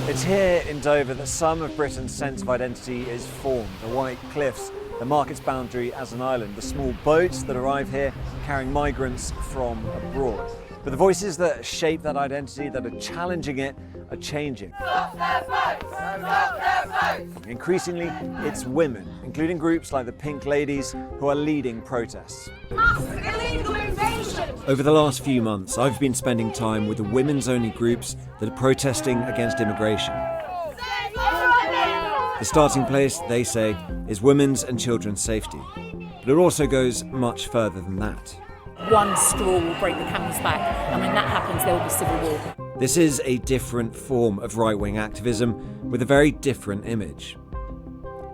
It's here in Dover that some of Britain's sense of identity is formed. The white cliffs, the market's boundary as an island, the small boats that arrive here carrying migrants from abroad. But the voices that shape that identity, that are challenging it, are changing. Stop their votes! Stop their votes! Increasingly, it's women, including groups like the Pink Ladies, who are leading protests. Illegal invasion! Over the last few months, I've been spending time with the women's-only groups that are protesting against immigration. The starting place, they say, is women's and children's safety. But it also goes much further than that. One straw will break the camel's back, and when that happens, there will be civil war. This is a different form of right-wing activism with a very different image.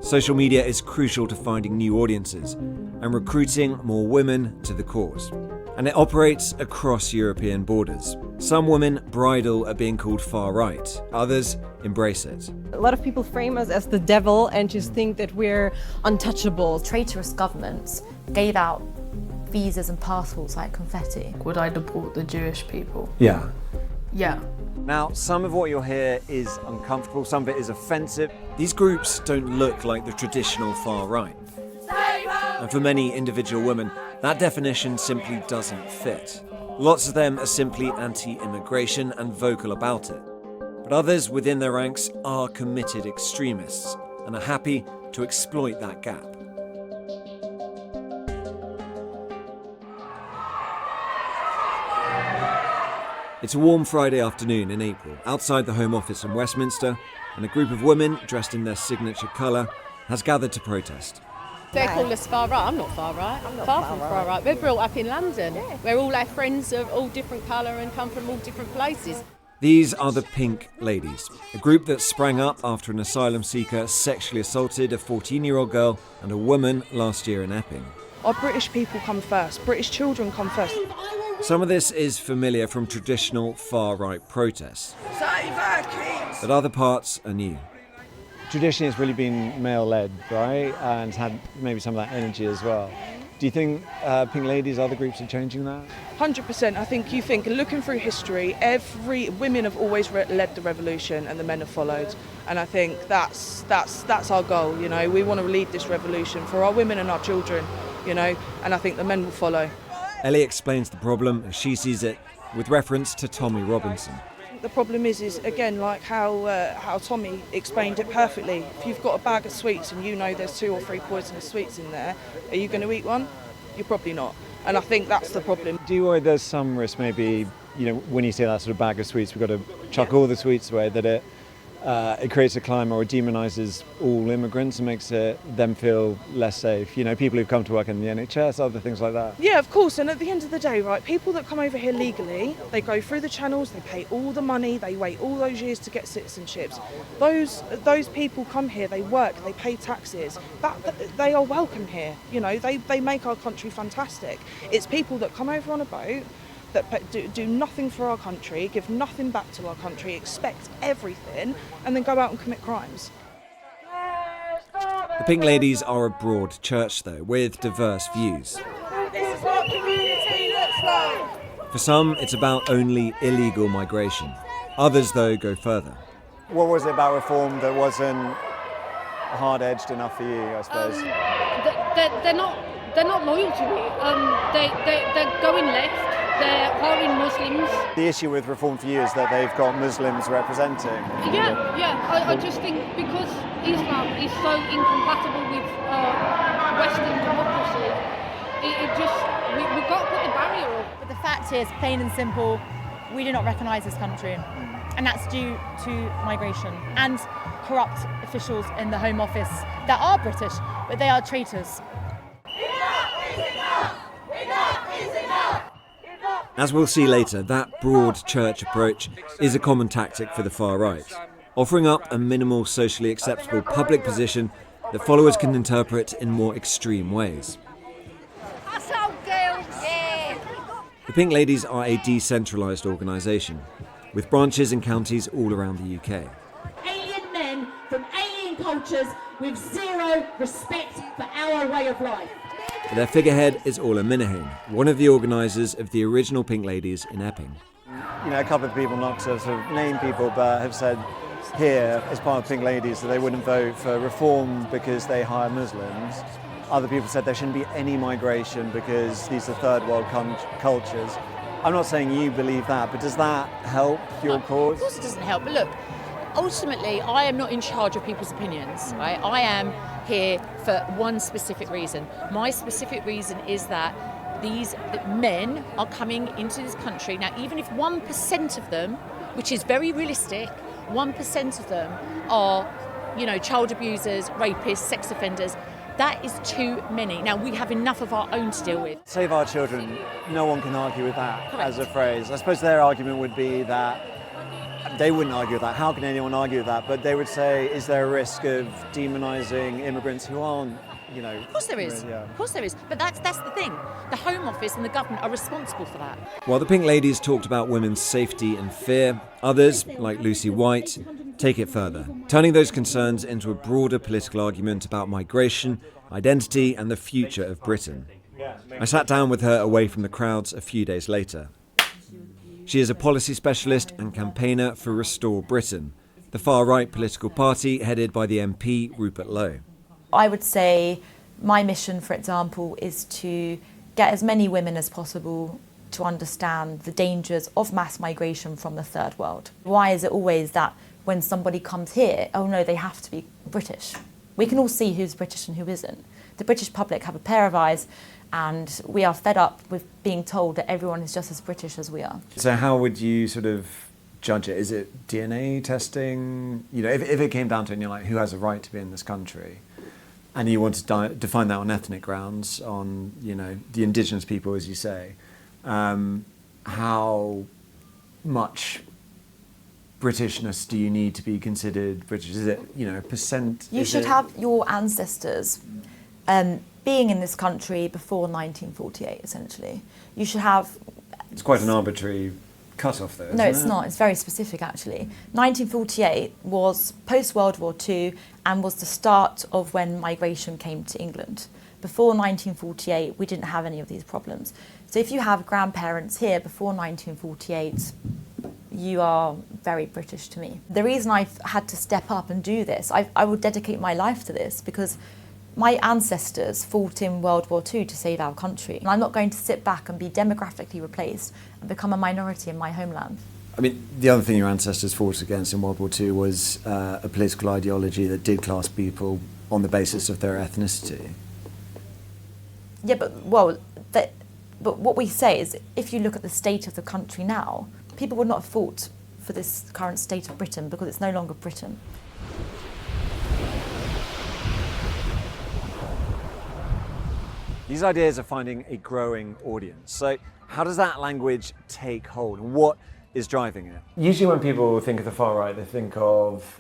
Social media is crucial to finding new audiences and recruiting more women to the cause. And it operates across European borders. Some women bridle at being called far-right, others embrace it. A lot of people frame us as the devil and just think that we're untouchable. Traitorous governments gave out visas and passports like confetti. Would I deport the Jewish people? Yeah. Yeah. Now, some of what you'll hear is uncomfortable, some of it is offensive. These groups don't look like the traditional far-right. And for many individual women, that definition simply doesn't fit. Lots of them are simply anti-immigration and vocal about it. But others within their ranks are committed extremists and are happy to exploit that gap. It's a warm Friday afternoon in April, outside the Home Office in Westminster, and a group of women dressed in their signature colour has gathered to protest. They call us far right. I'm not far right. I'm far from far right. We're brought up in London, where all our friends are all different colour and come from all different places. These are the Pink Ladies, a group that sprang up after an asylum seeker sexually assaulted a 14-year-old girl and a woman last year in Epping. Our British people come first. British children come first. Some of this is familiar from traditional far-right protests, but other parts are new. Traditionally, it's really been male-led, right? And it's had maybe some of that energy as well. Do you think Pink Ladies, other groups are changing that? 100%. I think, looking through history, women have always led the revolution and the men have followed. And I think that's our goal, you know. We want to lead this revolution for our women and our children, you know, and I think the men will follow. Ellie explains the problem as she sees it with reference to Tommy Robinson. The problem is again, like how Tommy explained it perfectly. If you've got a bag of sweets and you know there's 2 or 3 poisonous sweets in there, are you going to eat one? You're probably not. And I think that's the problem. Do you worry there's some risk maybe, you know, when you see that sort of bag of sweets, we've got to chuck all the sweets away, that it creates a climate or demonises all immigrants and makes them feel less safe? You know, people who've come to work in the NHS, other things like that. Yeah, of course. And at the end of the day, right, people that come over here legally, they go through the channels, they pay all the money, they wait all those years to get citizenships. Those people come here, they work, they pay taxes. They are welcome here. You know, they make our country fantastic. It's people that come over on a boat, that do nothing for our country, give nothing back to our country, expect everything, and then go out and commit crimes. The Pink Ladies are a broad church, though, with diverse views. This is what community looks like! For some, it's about only illegal migration. Others, though, go further. What was it about reform that wasn't hard-edged enough for you, I suppose? They're not loyal to it. They're going left. They're hiring Muslims. The issue with reform for you is that they've got Muslims representing. Yeah. I just think because Islam is so incompatible with Western democracy, we've got to put the barrier up. But the fact is, plain and simple, we do not recognise this country. And that's due to migration and corrupt officials in the Home Office that are British, but they are traitors. Enough is enough! Enough is enough! As we'll see later, that broad church approach is a common tactic for the far right, offering up a minimal socially acceptable public position that followers can interpret in more extreme ways. The Pink Ladies are a decentralised organisation, with branches in counties all around the UK. Alien men from alien cultures with zero respect for our way of life. Their figurehead is Ola Minahan, one of the organisers of the original Pink Ladies in Epping. You know, a couple of people, not to sort of name people, but have said here as part of Pink Ladies that they wouldn't vote for reform because they hire Muslims. Other people said there shouldn't be any migration because these are third world cultures. I'm not saying you believe that, but does that help your cause? Of course it doesn't help, but look, ultimately I am not in charge of people's opinions, right? I am here for one specific reason. My specific reason is that these men are coming into this country. Now, even if 1% of them, which is very realistic, 1% of them are, child abusers, rapists, sex offenders, that is too many. Now, we have enough of our own to deal with. Save our children, no one can argue with that. Correct. As a phrase. I suppose their argument would be that they wouldn't argue with that. How can anyone argue with that? But they would say, is there a risk of demonising immigrants who aren't, Of course there is. Yeah. Of course there is. But that's the thing. The Home Office and the government are responsible for that. While the Pink Ladies talked about women's safety and fear, others, like Lucy White, take it further, turning those concerns into a broader political argument about migration, identity and the future of Britain. I sat down with her away from the crowds a few days later. She is a policy specialist and campaigner for Restore Britain, the far-right political party headed by the MP Rupert Lowe. I would say my mission, for example, is to get as many women as possible to understand the dangers of mass migration from the third world. Why is it always that when somebody comes here, oh no, they have to be British? We can all see who's British and who isn't. The British public have a pair of eyes and we are fed up with being told that everyone is just as British as we are. So how would you sort of judge it? Is it DNA testing? If it came down to it and you're like, who has a right to be in this country? And you want to define that on ethnic grounds, on, the indigenous people, as you say, how much Britishness do you need to be considered British? Is it, a percent? You should have your ancestors being in this country before 1948, essentially. You should have... It's quite an arbitrary cut-off, though, No, it's not. It's very specific, actually. 1948 was post-World War II and was the start of when migration came to England. Before 1948, we didn't have any of these problems. So if you have grandparents here before 1948, you are very British to me. The reason I've had to step up and do this, I would dedicate my life to this because my ancestors fought in World War II to save our country. And I'm not going to sit back and be demographically replaced and become a minority in my homeland. I mean, the other thing your ancestors fought against in World War II was a political ideology that did class people on the basis of their ethnicity. Yeah, but what we say is, if you look at the state of the country now, people would not have fought for this current state of Britain because it's no longer Britain. These ideas are finding a growing audience. So how does that language take hold? What is driving it? Usually when people think of the far right, they think of,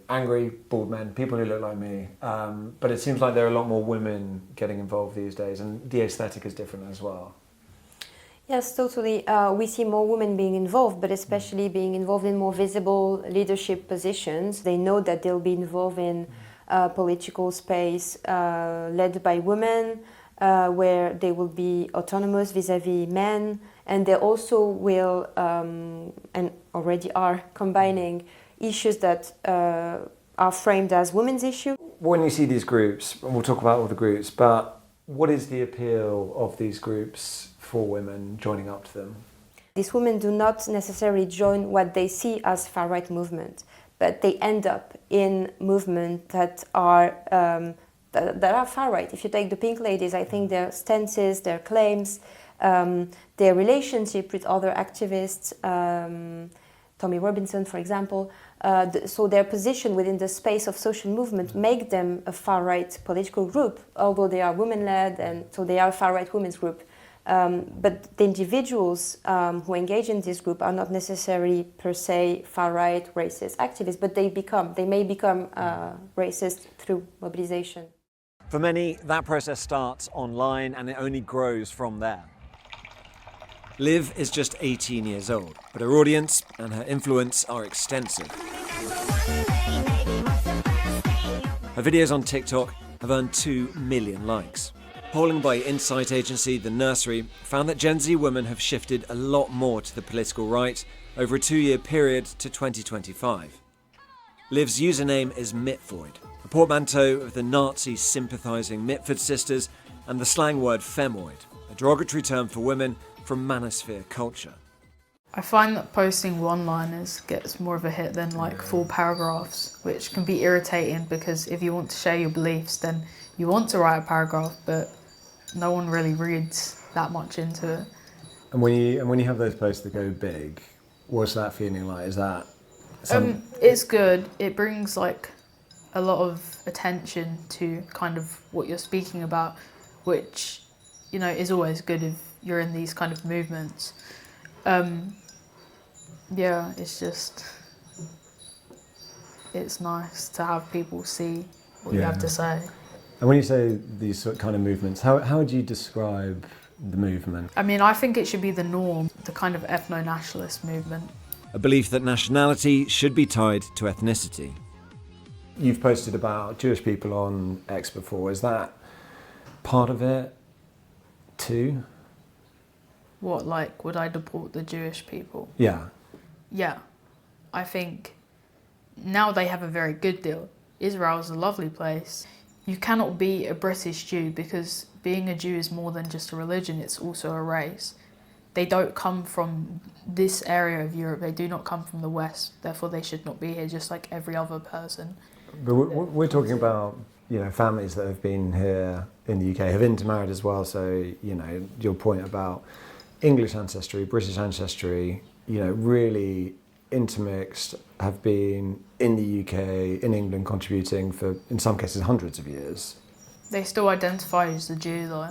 angry, bald men, people who look like me. But it seems like there are a lot more women getting involved these days, and the aesthetic is different as well. Yes, totally. We see more women being involved, but especially being involved in more visible leadership positions. They know that they'll be involved in political space led by women, where they will be autonomous vis-à-vis men, and they also will, and already are, combining issues that are framed as women's issues. When you see these groups, and we'll talk about all the groups, but what is the appeal of these groups for women joining up to them? These women do not necessarily join what they see as far-right movement, but they end up in movements that are far-right. If you take the Pink Ladies, I think their stances, their claims, their relationship with other activists, Tommy Robinson, for example, so their position within the space of social movement make them a far-right political group, although they are women-led, and so they are a far-right women's group. But the individuals who engage in this group are not necessarily per se far-right racist activists, but they may become racist through mobilization. For many, that process starts online and it only grows from there. Liv is just 18 years old, but her audience and her influence are extensive. Her videos on TikTok have earned 2 million likes. Polling by insight agency The Nursery found that Gen Z women have shifted a lot more to the political right over a 2-year period to 2025. Liv's username is Mitfreud, a portmanteau of the Nazi sympathising Mitford sisters and the slang word femoid, a derogatory term for women from manosphere culture. I find that posting one-liners gets more of a hit than like full paragraphs, which can be irritating because if you want to share your beliefs, then you want to write a paragraph, but no one really reads that much into it. And when you have those posts that go big, what's that feeling like? Is that it's good. It brings like a lot of attention to kind of what you're speaking about, which, you know, is always good if you're in these kind of movements. Yeah, it's nice to have people see what you have to say. And when you say these sort of kind of movements, how would you describe the movement? I mean, I think it should be the norm, the kind of ethno-nationalist movement. A belief that nationality should be tied to ethnicity. You've posted about Jewish people on X before. Is that part of it too? What, like, would I deport the Jewish people? Yeah. Yeah. I think now they have a very good deal. Israel is a lovely place. You cannot be a British Jew because being a Jew is more than just a religion, it's also a race. They don't come from this area of Europe, they do not come from the West, therefore they should not be here just like every other person. But we're talking about, you know, families that have been here in the UK, have intermarried as well, so, you know, your point about English ancestry, British ancestry, you know, really intermixed, have been in the UK, in England, contributing for, in some cases, hundreds of years. They still identify as a Jew, though.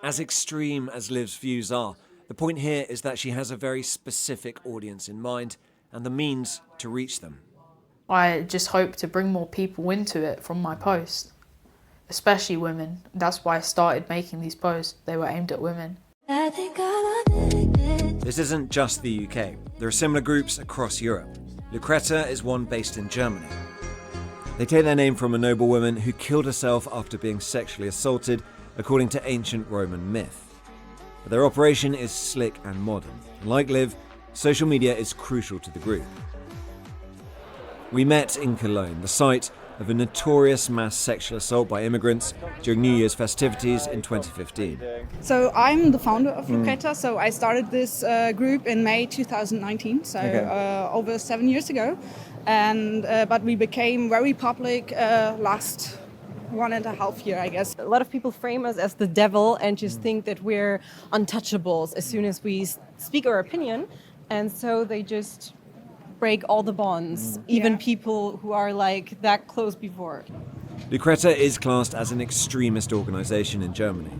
As extreme as Liv's views are, the point here is that she has a very specific audience in mind and the means to reach them. I just hope to bring more people into it from my post, especially women. That's why I started making these posts. They were aimed at women. This isn't just the UK. There are similar groups across Europe. Lucreta is one based in Germany. They take their name from a noblewoman who killed herself after being sexually assaulted, according to ancient Roman myth. But their operation is slick and modern. And like Liv, social media is crucial to the group. We met in Cologne, the site of a notorious mass sexual assault by immigrants during New Year's festivities in 2015. So I'm the founder of Lucreta, so I started this group in May 2019, so over 7 years ago. And but we became very public last 1.5 years, I guess. A lot of people frame us as the devil and just think that we're untouchables as soon as we speak our opinion. And so they just break all the bonds, even people who are like that close before. Lucreta is classed as an extremist organisation in Germany.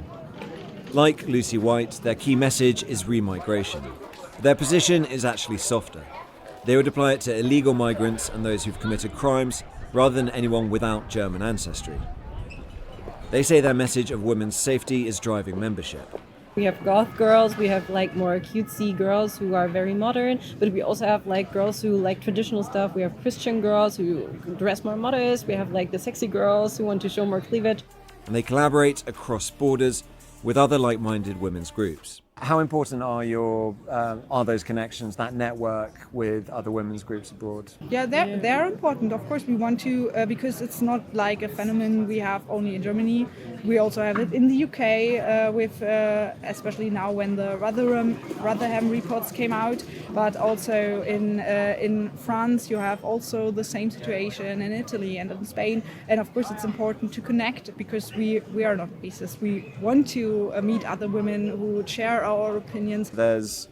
Like Lucy White, their key message is remigration. But their position is actually softer. They would apply it to illegal migrants and those who've committed crimes, rather than anyone without German ancestry. They say their message of women's safety is driving membership. We have goth girls, we have like more cutesy girls who are very modern, but we also have like girls who like traditional stuff. We have Christian girls who dress more modest. We have like the sexy girls who want to show more cleavage. And they collaborate across borders with other like-minded women's groups. How important are those connections, that network with other women's groups abroad? Yeah, they're important. Of course, we want to, because it's not like a phenomenon we have only in Germany. We also have it in the UK, with especially now when the Rotherham reports came out, but also in France you have also the same situation, in Italy and in Spain. And of course, it's important to connect because we are not racist. We want to meet other women who share our opinions. There's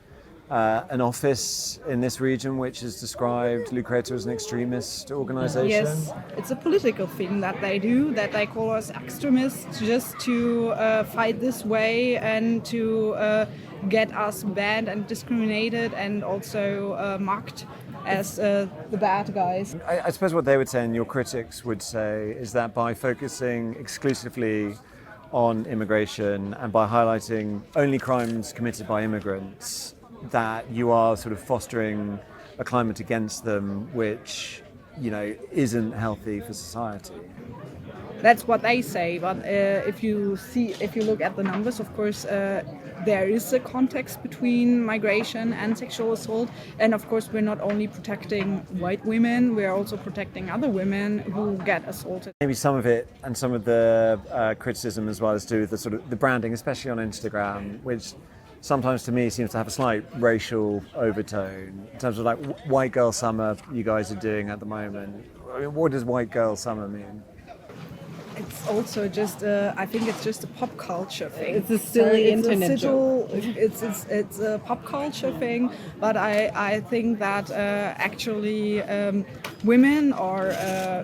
an office in this region which has described Lucreta as an extremist organisation. Yes, it's a political thing that they do, that they call us extremists just to fight this way and to get us banned and discriminated and also mocked as the bad guys. I suppose what they would say and your critics would say is that by focusing exclusively on immigration and by highlighting only crimes committed by immigrants, that you are sort of fostering a climate against them which, you know, isn't healthy for society. That's what they say, but if you look at the numbers, of course, there is a context between migration and sexual assault, and of course we're not only protecting white women, we're also protecting other women who get assaulted. Maybe some of it and some of the criticism as well is to do with the sort of the branding, especially on Instagram, which sometimes to me seems to have a slight racial overtone in terms of like white girl summer you guys are doing at the moment. I mean, what does white girl summer mean? It's also just, I think it's just a pop culture thing. It's a silly internet joke. It's a pop culture thing, but I think that actually women or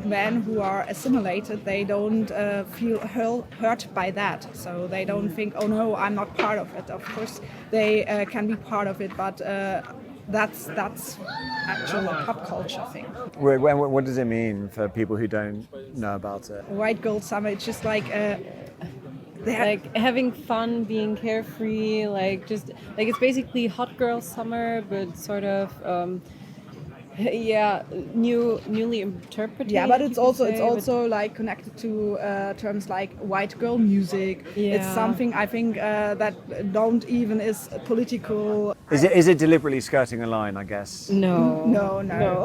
men who are assimilated, they don't feel hurt by that. So they don't think, oh no, I'm not part of it. Of course, they can be part of it, but that's actually a pop culture thing. What does it mean for people who don't know about it? White girl summer, it's just like like having fun, being carefree, like just like it's basically hot girl summer, but sort of newly interpreted. Yeah, but it's also like connected to terms like white girl music. Yeah. It's something I think that don't even is political. Is it deliberately skirting a line, I guess? No.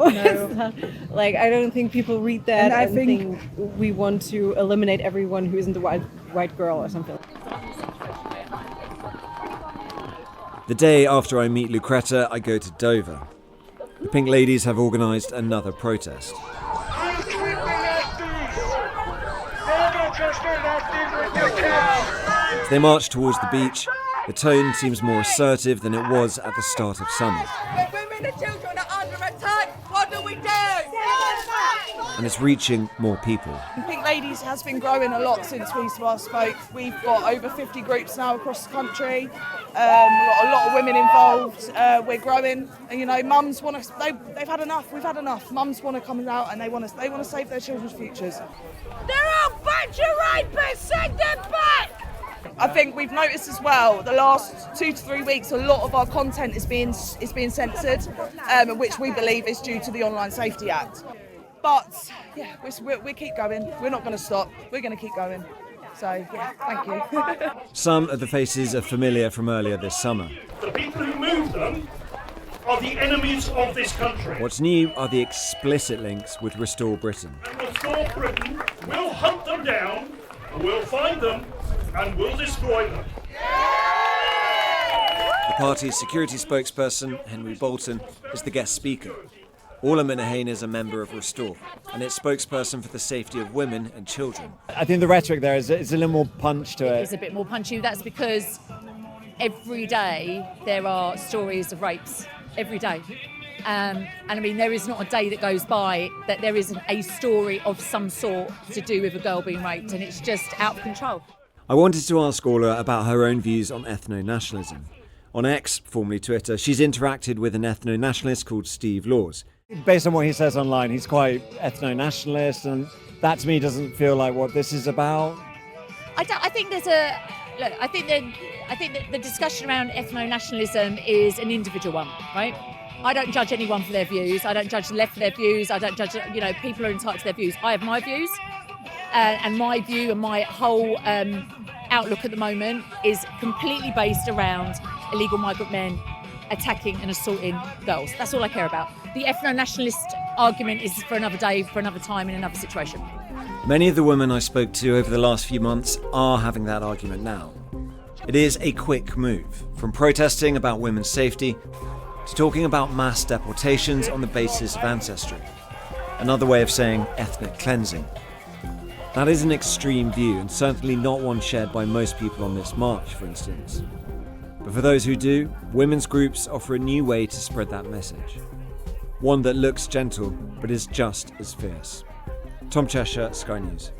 It's not. Like I don't think people read that and I think we want to eliminate everyone who isn't a white girl or something. The day after I meet Lucretta, I go to Dover. The Pink Ladies have organised another protest. As they march towards the beach, the tone seems more assertive than it was at the start of summer. Women and children are under attack. What do we do? And it's reaching more people. Pink Ladies has been growing a lot since we last spoke. We've got over 50 groups now across the country. We've got a lot of women involved. We're growing, and you know, mums want to. They've had enough. We've had enough. Mums want to come out and they want to save their children's futures. They're all bunch of rapists. Send them back. I think we've noticed as well the last 2 to 3 weeks a lot of our content is being censored, which we believe is due to the Online Safety Act. But yeah, we keep going. We're not going to stop. We're going to keep going. So yeah, thank you. Some of the faces are familiar from earlier this summer. The people who move them are the enemies of this country. What's new are the explicit links with Restore Britain. And Restore Britain will hunt them down, we'll find them, and we'll destroy them. The party's security spokesperson, Henry Bolton, is the guest speaker. Orla Minahane is a member of Restore, and it's spokesperson for the safety of women and children. I think the rhetoric there is a little more punch to it. It's a bit more punchy. That's because every day there are stories of rapes. Every day. And I mean, there is not a day that goes by that there isn't a story of some sort to do with a girl being raped, and it's just out of control. I wanted to ask Orla about her own views on ethno-nationalism. On X, formerly Twitter, she's interacted with an ethno-nationalist called Steve Laws. Based on what he says online, he's quite ethno-nationalist, and that to me doesn't feel like what this is about. I think there's a look. I think that the discussion around ethno-nationalism is an individual one, right? I don't judge anyone for their views. I don't judge the left for their views. I don't judge, people are entitled to their views. I have my views, and my view and my whole outlook at the moment is completely based around illegal migrant men attacking and assaulting girls. That's all I care about. The ethno-nationalist argument is for another day, for another time, in another situation. Many of the women I spoke to over the last few months are having that argument now. It is a quick move, from protesting about women's safety to talking about mass deportations on the basis of ancestry. Another way of saying ethnic cleansing. That is an extreme view, and certainly not one shared by most people on this march, for instance. But for those who do, women's groups offer a new way to spread that message. One that looks gentle, but is just as fierce. Tom Cheshire, Sky News.